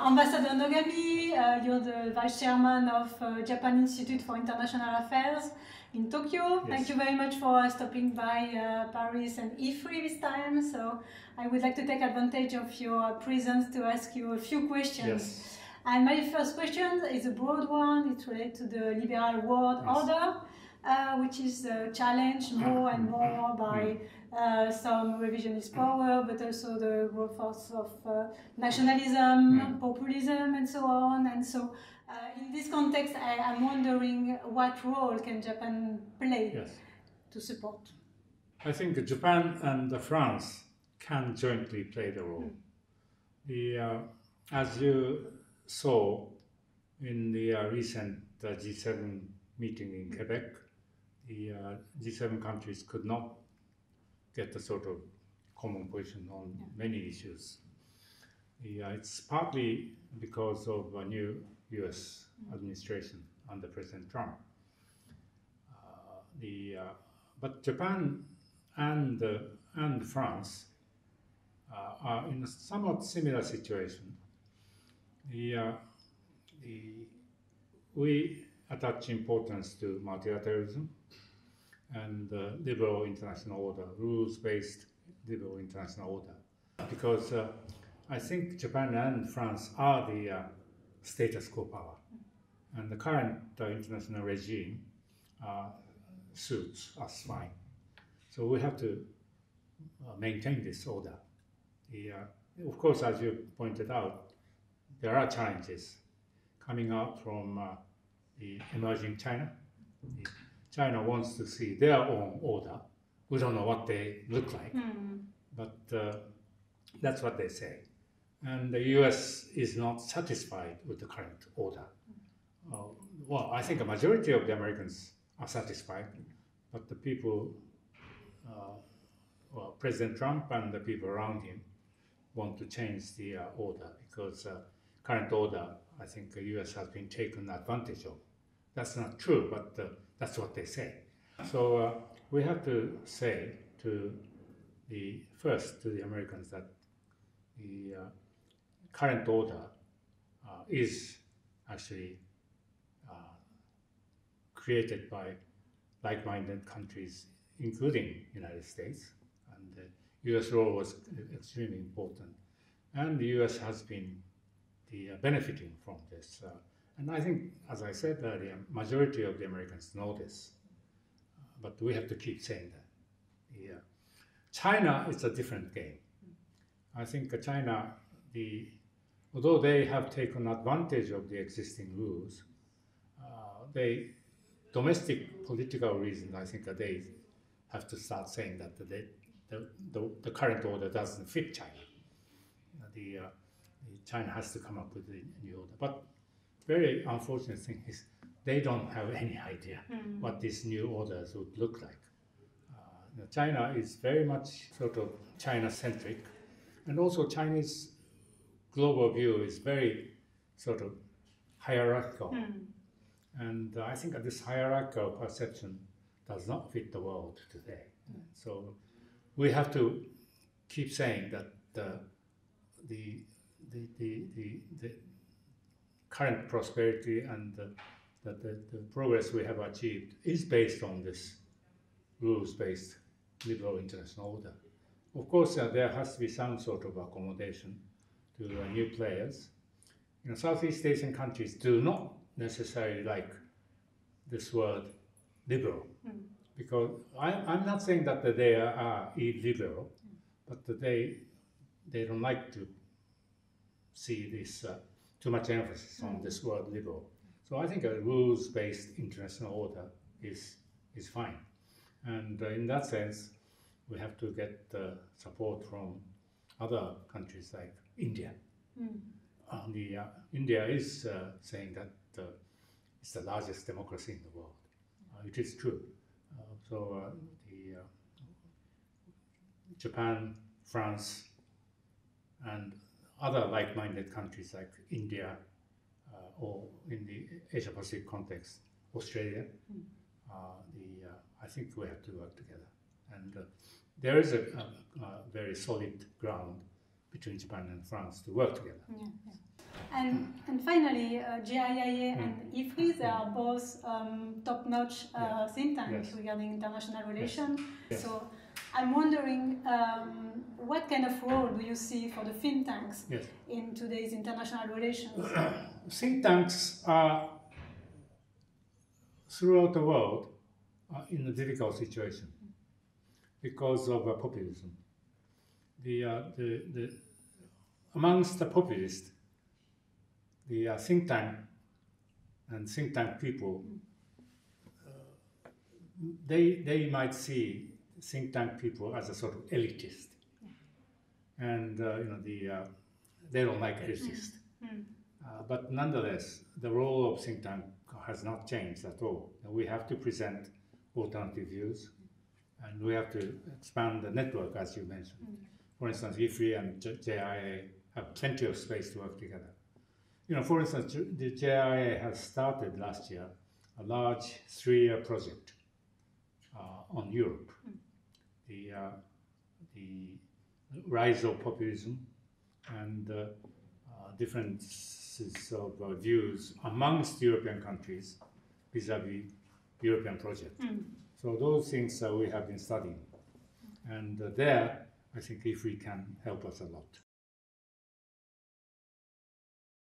Ambassador Nogami, you're the Vice Chairman of Japan Institute for International Affairs in Tokyo. Yes. Thank you very much for stopping by Paris and IFRI this time. So I would like to take advantage of your presence to ask you a few questions. Yes. And my first question is a broad one. It's related to the liberal world order, which is challenged more and more by some revisionist power, but also the growth of nationalism, populism, and so on. And so, in this context, I'm wondering what role can Japan play to support? I think Japan and France can jointly play the role. As you saw in the recent G7 meeting in Quebec, the G7 countries could not get a sort of common position on many issues. It's partly because of a new US administration under President Trump. But Japan and France are in a somewhat similar situation. We attach importance to multilateralism and liberal international order, rules-based liberal international order, because I think Japan and France are the status quo power, and the current international regime suits us fine. So we have to maintain this order. Of course, as you pointed out, there are challenges coming out from the emerging China. China wants to see their own order. We don't know what they look like, but that's what they say. And the US is not satisfied with the current order. Well, I think a majority of the Americans are satisfied, but the people, President Trump and the people around him want to change the order, because current order, I think the US has been taken advantage of. That's not true, but that's what they say. So we have to say to the Americans that the current order is actually created by like-minded countries, including United States, and the US role was extremely important. And the US has been benefiting from this. And I think, as I said earlier, majority of the Americans know this, but we have to keep saying that. China is a different game. I think China, although they have taken advantage of the existing rules, domestic political reasons, I think they have to start saying that the current order doesn't fit China. China has to come up with a new order. But very unfortunate thing is they don't have any idea what these new orders would look like. China is very much sort of China-centric, and also Chinese global view is very sort of hierarchical. And I think this hierarchical perception does not fit the world today. So we have to keep saying that the current prosperity and the progress we have achieved is based on this rules-based liberal international order. Of course, there has to be some sort of accommodation to new players. Southeast Asian countries do not necessarily like this word liberal, because I'm not saying that they are illiberal, but they don't like to see this too much emphasis on this word liberal. So I think a rules-based international order is fine. And in that sense, we have to get support from other countries like India. India is saying that it's the largest democracy in the world. It is true. Japan, France, and other like-minded countries like India, or in the Asia-Pacific context, Australia, I think we have to work together. And there is a very solid ground between Japan and France to work together. And finally, JIIA and IFRI, they are both top-notch think tanks regarding international relations. Yes. So I'm wondering, what kind of role do you see for the think tanks in today's international relations? Think tanks are throughout the world in a difficult situation because of populism. Amongst the populists, the think tank and think tank people, they might see think tank people as a sort of elitist, and they don't like elitist. But nonetheless, the role of think tank has not changed at all. We have to present alternative views, and we have to expand the network, as you mentioned. For instance, IFRI and JIIA have plenty of space to work together. For instance, the JIIA has started last year a large 3-year project on Europe. The rise of populism and differences of views amongst European countries vis-à-vis European project. So those things we have been studying. And there, I think IFRI can help us a lot.